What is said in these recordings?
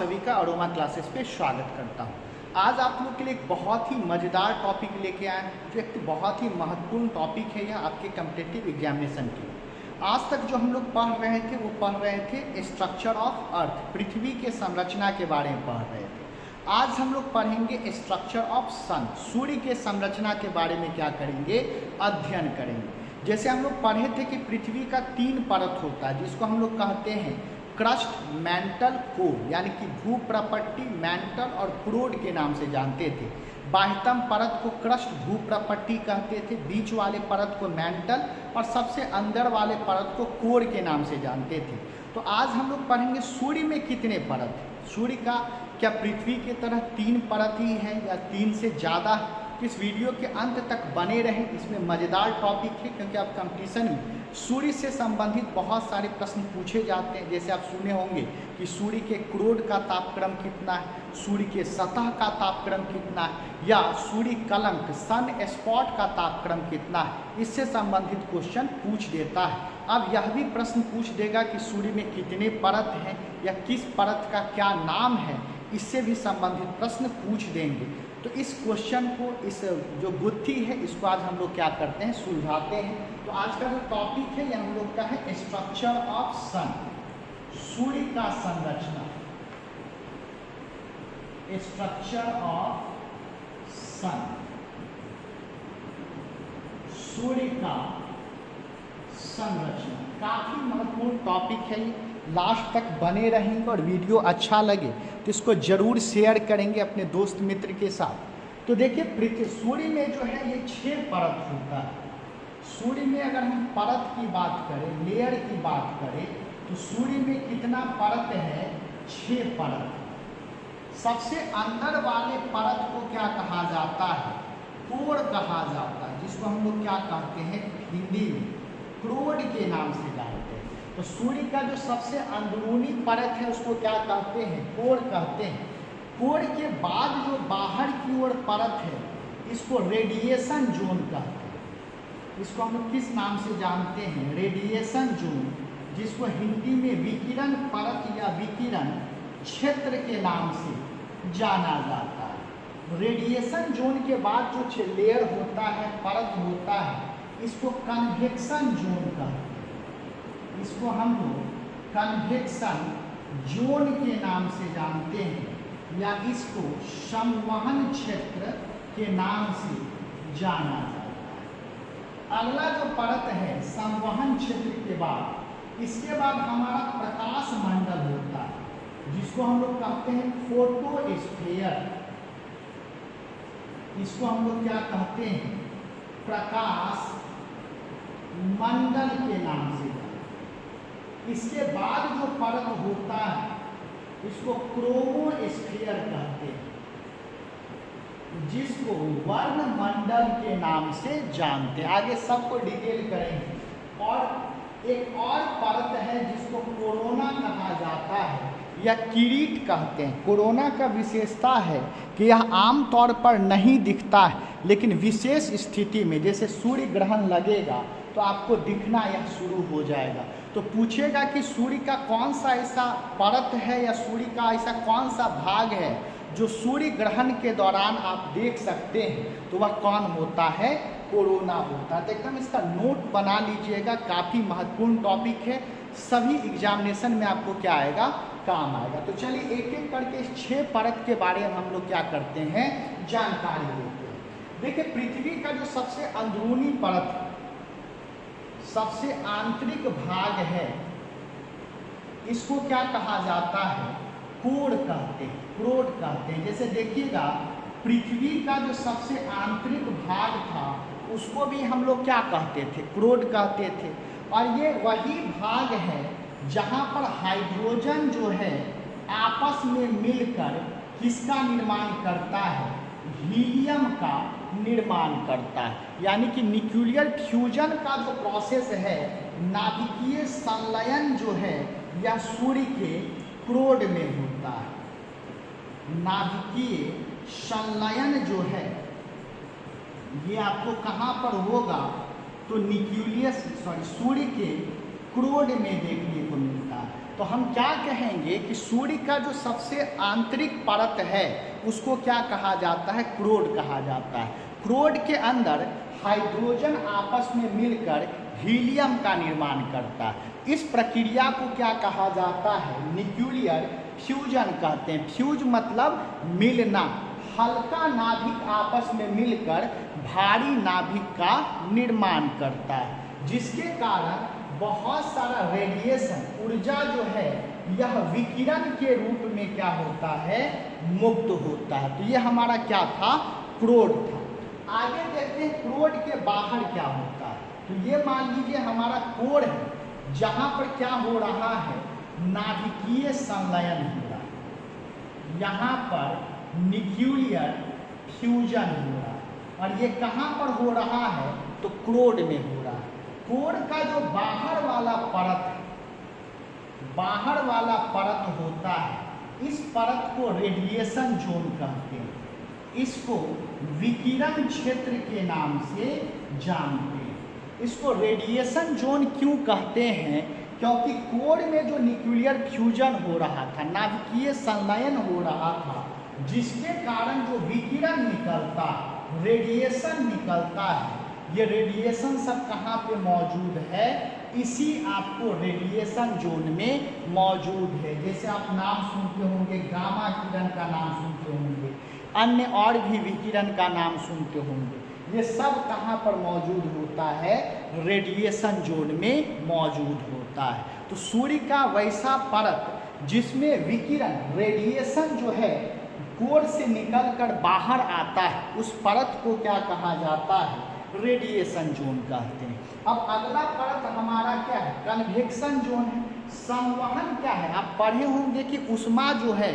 सभी का aroma classes पे स्वागत करता हूँ। आज आप लोग के लिए एक बहुत ही मज़ेदार टॉपिक लेके आए हैं, जो एक बहुत ही महत्वपूर्ण टॉपिक है यह आपके कॉम्पिटिटिव एग्जामिनेशन के लिए। आज तक जो हम लोग पढ़ रहे थे वो पढ़ रहे थे स्ट्रक्चर ऑफ अर्थ, पृथ्वी के संरचना के बारे में पढ़ रहे थे। आज हम लोग पढ़ेंगे स्ट्रक्चर ऑफ सन, सूर्य के संरचना के बारे में क्या करेंगे, अध्ययन करेंगे। जैसे हम लोग पढ़े थे कि पृथ्वी का 3 परत होता है, जिसको हम लोग कहते हैं क्रस्ट, मैंटल, कोर, यानी कि भूप्रपट्टी, मैंटल और क्रोड के नाम से जानते थे। बाह्यतम परत को क्रस्ट भूप्रपट्टी कहते थे, बीच वाले परत को मैंटल और सबसे अंदर वाले परत को कोर के नाम से जानते थे। तो आज हम लोग पढ़ेंगे सूर्य में कितने परत हैं, सूर्य का क्या पृथ्वी की तरह 3 परत ही है या 3 से ज़्यादा। इस वीडियो के अंत तक बने रहें, इसमें मज़ेदार टॉपिक है, क्योंकि आप कंपटीशन में सूर्य से संबंधित बहुत सारे प्रश्न पूछे जाते हैं। जैसे आप सुने होंगे कि सूर्य के क्रोड का तापक्रम कितना है, सूर्य के सतह का तापक्रम कितना है, या सूर्य कलंक सन स्पॉट का तापक्रम कितना है। इससे संबंधित क्वेश्चन पूछ देता है। अब यह भी प्रश्न पूछ देगा कि सूर्य में कितने परत हैं या किस परत का क्या नाम है, इससे भी संबंधित प्रश्न पूछ देंगे। तो इस क्वेश्चन को, इस जो गुत्थी है, इसको आज हम लोग क्या करते हैं, सुलझाते हैं। तो आज का जो टॉपिक है यह हम लोग का है स्ट्रक्चर ऑफ सन, सूर्य का संरचना, स्ट्रक्चर ऑफ सन, सूर्य का संरचना। काफी महत्वपूर्ण टॉपिक है, लास्ट तक बने रहेंगे और वीडियो अच्छा लगे तो इसको जरूर शेयर करेंगे अपने दोस्त मित्र के साथ। तो देखिए सूर्य में जो है ये 6 परत होता है। सूर्य में अगर हम परत की बात करें, लेयर की बात करें, तो सूर्य में कितना परत है, 6 परत। सबसे अंदर वाले परत को क्या कहा जाता है, कोर कहा जाता है, जिसको हम लोग क्या कहते हैं हिंदी में क्रोड के नाम से जानते हैं। तो सूर्य का जो सबसे अंदरूनी परत है उसको क्या कहते हैं, कोर कहते हैं। कोर के बाद जो बाहर की ओर परत है इसको रेडिएशन जोन कहते हैं। इसको हम लोग किस नाम से जानते हैं, रेडिएशन जोन, जिसको हिंदी में विकिरण परत या विकिरण क्षेत्र के नाम से जाना जाता है। रेडिएशन जोन के बाद जो लेयर होता है, परत होता है, इसको कन्वेक्शन जोन कहते हैं। इसको हम लोग कन्वेक्शन जोन के नाम से जानते हैं, या इसको संवहन क्षेत्र के नाम से जाना जाता है। अगला जो परत है संवहन क्षेत्र के बाद, इसके बाद हमारा प्रकाश मंडल होता है, जिसको हम लोग कहते हैं फोटोस्फीयर। इसको हम लोग क्या कहते हैं, प्रकाश मंडल के नाम से। इसके बाद जो परत होता है इसको क्रोमोस्फीयर कहते हैं, जिसको वर्णमंडल के नाम से जानते हैं। आगे सबको डिटेल करेंगे। और एक और परत है जिसको कोरोना कहा जाता है या किरीट कहते हैं। कोरोना का विशेषता है कि यह आमतौर पर नहीं दिखता है, लेकिन विशेष स्थिति में जैसे सूर्य ग्रहण लगेगा तो आपको दिखना यह शुरू हो जाएगा। तो पूछेगा कि सूर्य का कौन सा ऐसा परत है या सूर्य का ऐसा कौन सा भाग है जो सूर्य ग्रहण के दौरान आप देख सकते हैं, तो वह कौन होता है, कोरोना होता है। तो एकदम इसका नोट बना लीजिएगा, काफ़ी महत्वपूर्ण टॉपिक है, सभी एग्जामिनेशन में आपको क्या आएगा, काम आएगा। तो चलिए एक एक करके इस 6 परत के बारे में हम लोग क्या करते हैं, जानकारी लेते हैं। देखिए पृथ्वी का जो सबसे अंदरूनी परत, सबसे आंतरिक भाग है, इसको क्या कहा जाता है, कोर कहते हैं, क्रोड कहते हैं। जैसे देखिएगा पृथ्वी का जो सबसे आंतरिक भाग था उसको भी हम लोग क्या कहते थे, क्रोड कहते थे। और ये वही भाग है जहाँ पर हाइड्रोजन जो है आपस में मिलकर किसका निर्माण करता है, हीलियम का निर्माण करता है। यानी कि न्यूक्लियर फ्यूजन का जो प्रोसेस है, नाभिकीय संलयन जो है, यह सूर्य के क्रोड में होता है। नाभिकीय संलयन जो है ये आपको कहाँ पर होगा, तो न्यूक्लियस सूर्य के क्रोड में देखने को मिलता है। तो हम क्या कहेंगे कि सूर्य का जो सबसे आंतरिक परत है उसको क्या कहा जाता है, क्रोड कहा जाता है। क्रोड के अंदर हाइड्रोजन आपस में मिलकर हीलियम का निर्माण करता है। इस प्रक्रिया को क्या कहा जाता है, न्यूक्लियर फ्यूजन कहते हैं। फ्यूज मतलब मिलना, हल्का नाभिक आपस में मिलकर भारी नाभिक का निर्माण करता है, जिसके कारण बहुत सारा रेडिएशन ऊर्जा जो है यह विकिरण के रूप में क्या होता है, मुक्त होता है। तो ये हमारा क्या था, क्रोड था। आगे देखते हैं क्रोड के बाहर क्या होता है। तो ये मान लीजिए हमारा कोर है, जहाँ पर क्या हो रहा है, नाभिकीय संलयन हो रहा है, यहाँ पर न्यूक्लियर फ्यूजन हो रहा है। और ये कहाँ पर हो रहा है, तो क्रोड में हो रहा है। कोर का जो बाहर वाला परत है, बाहर वाला परत होता है, इस परत को रेडिएशन जोन कहते हैं। इसको विकिरण क्षेत्र के नाम से जानते हैं। इसको रेडिएशन जोन क्यों कहते हैं, क्योंकि कोर में जो न्यूक्लियर फ्यूजन हो रहा था, नाभिकीय संलयन हो रहा था, जिसके कारण जो विकिरण निकलता, रेडिएशन निकलता है, ये रेडिएशन सब कहाँ पे मौजूद है, इसी आपको रेडिएशन जोन में मौजूद है। जैसे आप नाम सुनते होंगे, गामा किरण का नाम सुनते होंगे, अन्य और भी विकिरण का नाम सुनते होंगे। ये सब कहाँ पर मौजूद होता है, रेडिएशन जोन में मौजूद होता है। तो सूर्य का वैसा परत जिसमें विकिरण, रेडिएशन जो है कोर से निकलकर बाहर आता है, उस परत को क्या कहा जाता है, रेडिएशन जोन कहते हैं। अब अगला परत हमारा क्या है, कन्वेक्शन जोन है। संवहन क्या है, आप पढ़े होंगे कि ऊष्मा जो है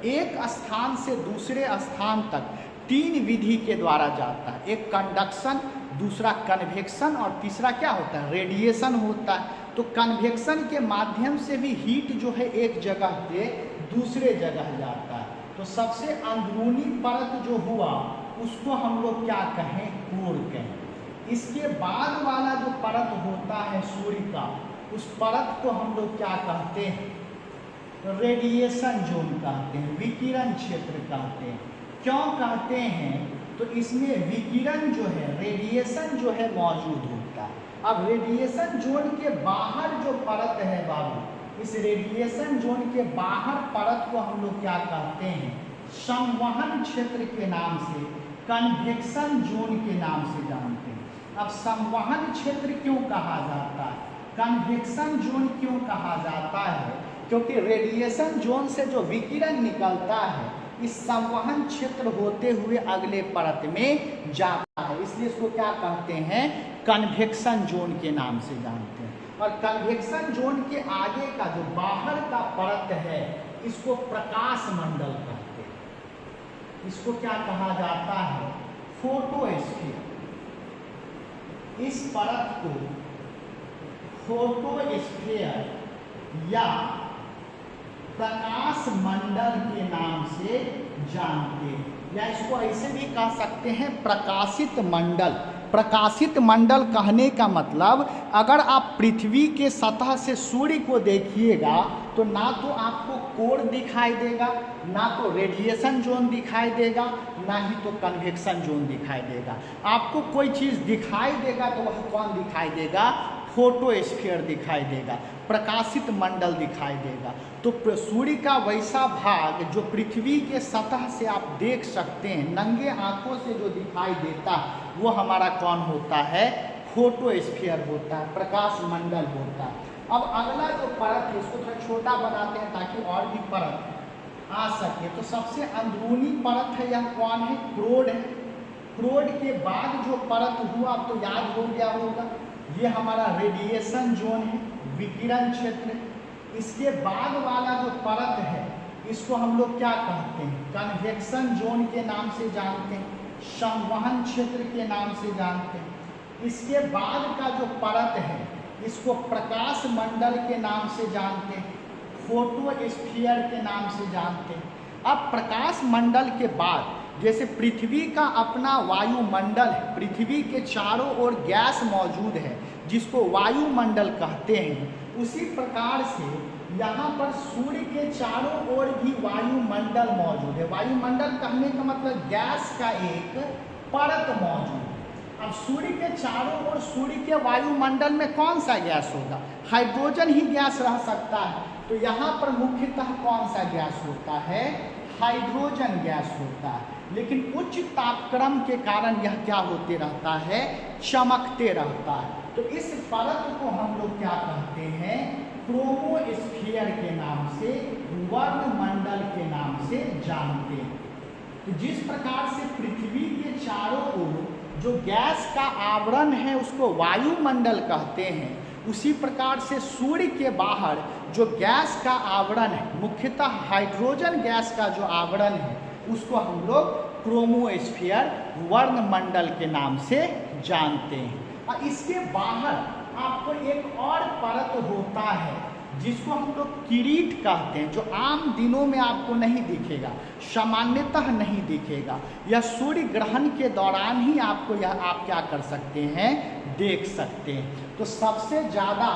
एक स्थान से दूसरे स्थान तक 3 विधि के द्वारा जाता है। एक कंडक्शन, दूसरा कन्वेक्शन और तीसरा क्या होता है, रेडिएशन होता है। तो कन्वेक्शन के माध्यम से भी हीट जो है एक जगह से दूसरे जगह जाता है। तो सबसे अंदरूनी परत जो हुआ उसको हम लोग क्या कहें, कोर कहें। इसके बाद वाला जो परत होता है सूर्य का, उस परत को हम लोग क्या कहते हैं, रेडिएशन जोन कहते हैं, विकिरण क्षेत्र कहते हैं। क्यों कहते हैं, तो इसमें विकिरण जो है, रेडिएशन जो है मौजूद होता है। अब रेडिएशन जोन के बाहर जो परत है बाबू, इस रेडिएशन जोन के बाहर परत को हम लोग क्या कहते हैं, संवहन क्षेत्र के नाम से, कन्वेक्शन जोन के नाम से जानते हैं। अब संवहन क्षेत्र क्यों कहा जाता है, कन्वेक्शन जोन क्यों कहा जाता है, क्योंकि रेडिएशन जोन से जो विकिरण निकलता है इस संवहन क्षेत्र होते हुए अगले परत में जाता है, इसलिए इसको क्या कहते हैं, कन्वेक्शन जोन के नाम से जानते हैं। और कन्वेक्शन जोन के आगे का जो बाहर का परत है इसको प्रकाश मंडल कहते हैं। इसको क्या कहा जाता है, फोटोस्फीयर। इस परत को फोटोस्फीयर या प्रकाश मंडल के नाम से जानते हैं, या इसको ऐसे भी कह सकते हैं प्रकाशित मंडल। प्रकाशित मंडल कहने का मतलब, अगर आप पृथ्वी के सतह से सूर्य को देखिएगा तो ना तो आपको कोर दिखाई देगा, ना तो रेडिएशन जोन दिखाई देगा, ना ही तो कन्वेक्शन जोन दिखाई देगा। आपको कोई चीज़ दिखाई देगा तो वह कौन दिखाई देगा, फोटोस्फीयर दिखाई देगा, प्रकाशित मंडल दिखाई देगा। तो सूर्य का वैसा भाग जो पृथ्वी के सतह से आप देख सकते हैं, नंगे आंखों से जो दिखाई देता है, वो हमारा कौन होता है, फोटोस्फीयर होता है, प्रकाश मंडल होता है। अब अगला जो परत है इसको थोड़ा छोटा बनाते हैं ताकि और भी परत आ सके। तो सबसे अंदरूनी परत है, यह कौन है, क्रोड है। क्रोड के बाद जो परत हुआ, अब तो याद हो गया होगा, ये हमारा रेडिएशन जोन है, विकिरण क्षेत्र। इसके बाद वाला जो परत है इसको हम लोग क्या कहते हैं, कन्वेक्शन जोन के नाम से जानते हैं, संवहन क्षेत्र के नाम से जानते हैं। इसके बाद का जो परत है इसको प्रकाश मंडल के नाम से जानते हैं, फोटोस्फीयर के नाम से जानते हैं। अब प्रकाश मंडल के बाद जैसे पृथ्वी का अपना वायुमंडल है, पृथ्वी के चारों ओर गैस मौजूद है जिसको वायुमंडल कहते हैं, उसी प्रकार से यहाँ पर सूर्य के चारों ओर भी वायुमंडल मौजूद है। वायुमंडल कहने का मतलब गैस का एक परत मौजूद है। अब सूर्य के चारों ओर सूर्य के वायुमंडल में कौन सा गैस होगा? हाइड्रोजन ही गैस रह सकता है। तो यहाँ पर मुख्यतः कौन सा गैस होता है? हाइड्रोजन गैस होता है। लेकिन उच्च तापक्रम के कारण यह क्या होते रहता है? चमकते रहता है। तो इस परत को हम लोग क्या कहते हैं? क्रोमोस्फीयर के नाम से, वर्णमंडल के नाम से जानते हैं। तो जिस प्रकार से पृथ्वी के चारों ओर जो गैस का आवरण है उसको वायुमंडल कहते हैं, उसी प्रकार से सूर्य के बाहर जो गैस का आवरण है, मुख्यतः हाइड्रोजन गैस का जो आवरण है, उसको हम लोग क्रोमोस्फीयर, वर्णमंडल के नाम से जानते हैं। और इसके बाहर आपको एक और परत होता है जिसको हम लोग किरीट कहते हैं, जो आम दिनों में आपको नहीं दिखेगा, सामान्यतः नहीं दिखेगा। यह सूर्य ग्रहण के दौरान ही आपको यह आप क्या कर सकते हैं? देख सकते हैं। तो सबसे ज़्यादा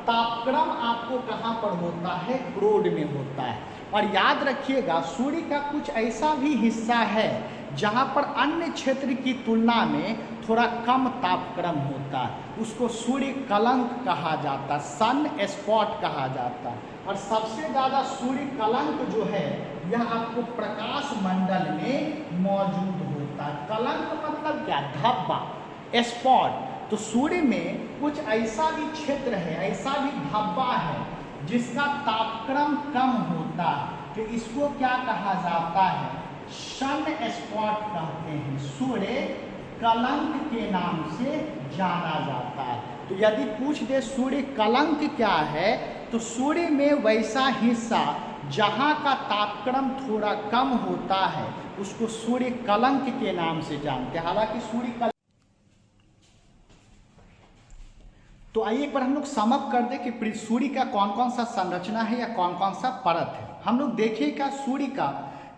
तापक्रम आपको कहाँ पर होता है? क्रोड में होता है। और याद रखिएगा, सूर्य का कुछ ऐसा भी हिस्सा है जहाँ पर अन्य क्षेत्र की तुलना में थोड़ा कम तापक्रम होता है, उसको सूर्य कलंक कहा जाता है, सन स्पॉट कहा जाता है। और सबसे ज़्यादा सूर्य कलंक जो है यह आपको प्रकाश मंडल में मौजूद होता है। कलंक मतलब क्या? धब्बा, स्पॉट। तो सूर्य में कुछ ऐसा भी क्षेत्र है, ऐसा भी धब्बा है जिसका तापक्रम कम होता है, तो इसको क्या कहा जाता है? सन स्पॉट कहते हैं, सूर्य कलंक के नाम से जाना जाता है। तो यदि पूछ दे सूर्य कलंक क्या है, तो सूर्य में वैसा हिस्सा जहाँ का तापक्रम थोड़ा कम होता है उसको सूर्य कलंक के नाम से जानते हैं। हालांकि सूर्य तो आइए एक बार हम लोग समअप कर दें कि सूर्य का कौन कौन सा संरचना है या कौन कौन सा परत है। हम लोग देखिएगा, सूर्य का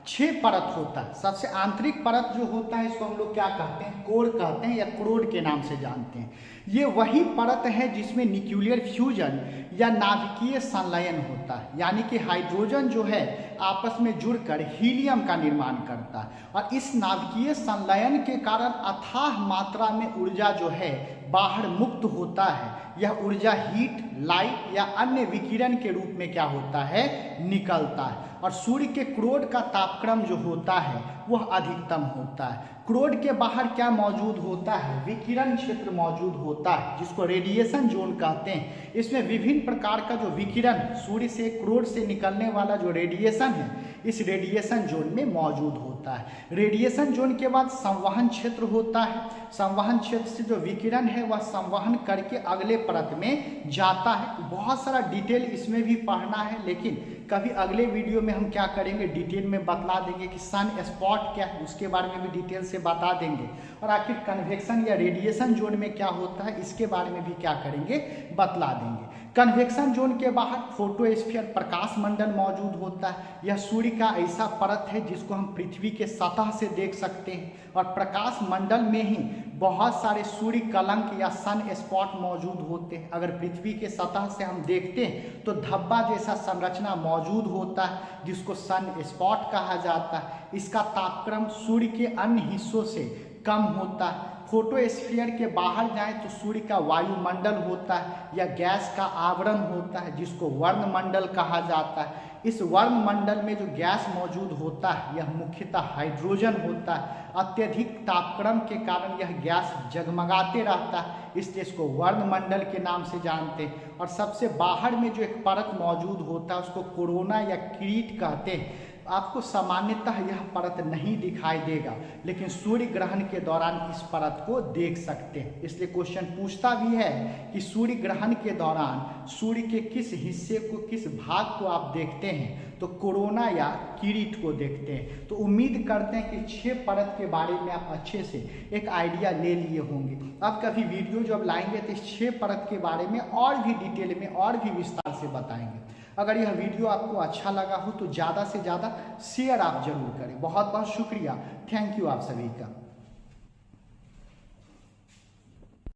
6 परत होता है। सबसे आंतरिक परत जो होता है इसको हम लोग क्या कहते हैं? कोर कहते हैं या क्रोड के नाम से जानते हैं। ये वही परत है जिसमें न्यूक्लियर फ्यूजन या नाभिकीय संलयन होता है, यानी कि हाइड्रोजन जो है आपस में जुड़कर हीलियम का निर्माण करता है। और इस नाभिकीय संलयन के कारण अथाह मात्रा में ऊर्जा जो है बाहर मुक्त होता है। यह ऊर्जा हीट, लाइट या अन्य विकिरण के रूप में क्या होता है? निकलता है। और सूर्य के क्रोड का तापक्रम जो होता है वह अधिकतम होता है। क्रोड के बाहर क्या मौजूद होता है? विकिरण क्षेत्र मौजूद होता है, जिसको रेडिएशन जोन कहते हैं। इसमें विभिन्न प्रकार का जो विकिरण सूर्य से, क्रोड से निकलने वाला जो रेडिएशन है, इस रेडिएशन जोन में मौजूद होता है। रेडिएशन जोन के बाद संवहन क्षेत्र होता है। संवहन क्षेत्र से जो विकिरण है वह संवहन करके अगले परत में जाता है। बहुत सारा डिटेल इसमें भी पढ़ना है, लेकिन कभी अगले वीडियो में हम क्या करेंगे, डिटेल में बतला देंगे कि सन स्पॉट क्या है, उसके बारे में भी डिटेल से बता देंगे। और आखिर कन्वेक्शन या रेडिएशन जोन में क्या होता है इसके बारे में भी क्या करेंगे, बतला देंगे। कन्वेक्शन जोन के बाहर फोटोस्फीयर, प्रकाश मंडल मौजूद होता है। यह सूर्य का ऐसा परत है जिसको हम पृथ्वी के सतह से देख सकते हैं। और प्रकाश मंडल में ही बहुत सारे सूर्य कलंक या सन स्पॉट मौजूद होते हैं। अगर पृथ्वी के सतह से हम देखते हैं तो धब्बा जैसा संरचना मौजूद होता है जिसको सन स्पॉट कहा जाता है। इसका तापक्रम सूर्य के अन्य हिस्सों से कम होता है। फोटोस्फीयर के बाहर जाएं तो सूर्य का वायुमंडल होता है या गैस का आवरण होता है जिसको वर्णमंडल कहा जाता है। इस वर्णमंडल में जो गैस मौजूद होता है यह मुख्यतः हाइड्रोजन होता है। अत्यधिक तापक्रम के कारण यह गैस जगमगाते रहता है, इसलिए इसको वर्णमंडल के नाम से जानते हैं। और सबसे बाहर में जो एक परत मौजूद होता है उसको कोरोना या किरीट कहते हैं। आपको सामान्यतः यह परत नहीं दिखाई देगा, लेकिन सूर्य ग्रहण के दौरान इस परत को देख सकते हैं। इसलिए क्वेश्चन पूछता भी है कि सूर्य ग्रहण के दौरान सूर्य के किस हिस्से को, किस भाग को आप देखते हैं, तो कोरोना या किरीट को देखते हैं। तो उम्मीद करते हैं कि 6 परत के बारे में आप अच्छे से एक आइडिया ले लिए होंगे। अब कभी वीडियो जब लाएंगे तो इस 6 परत के बारे में और भी डिटेल में और भी विस्तार से बताएंगे। अगर यह वीडियो आपको अच्छा लगा हो तो ज़्यादा से ज़्यादा शेयर आप जरूर करें। बहुत बहुत शुक्रिया, थैंक यू आप सभी का।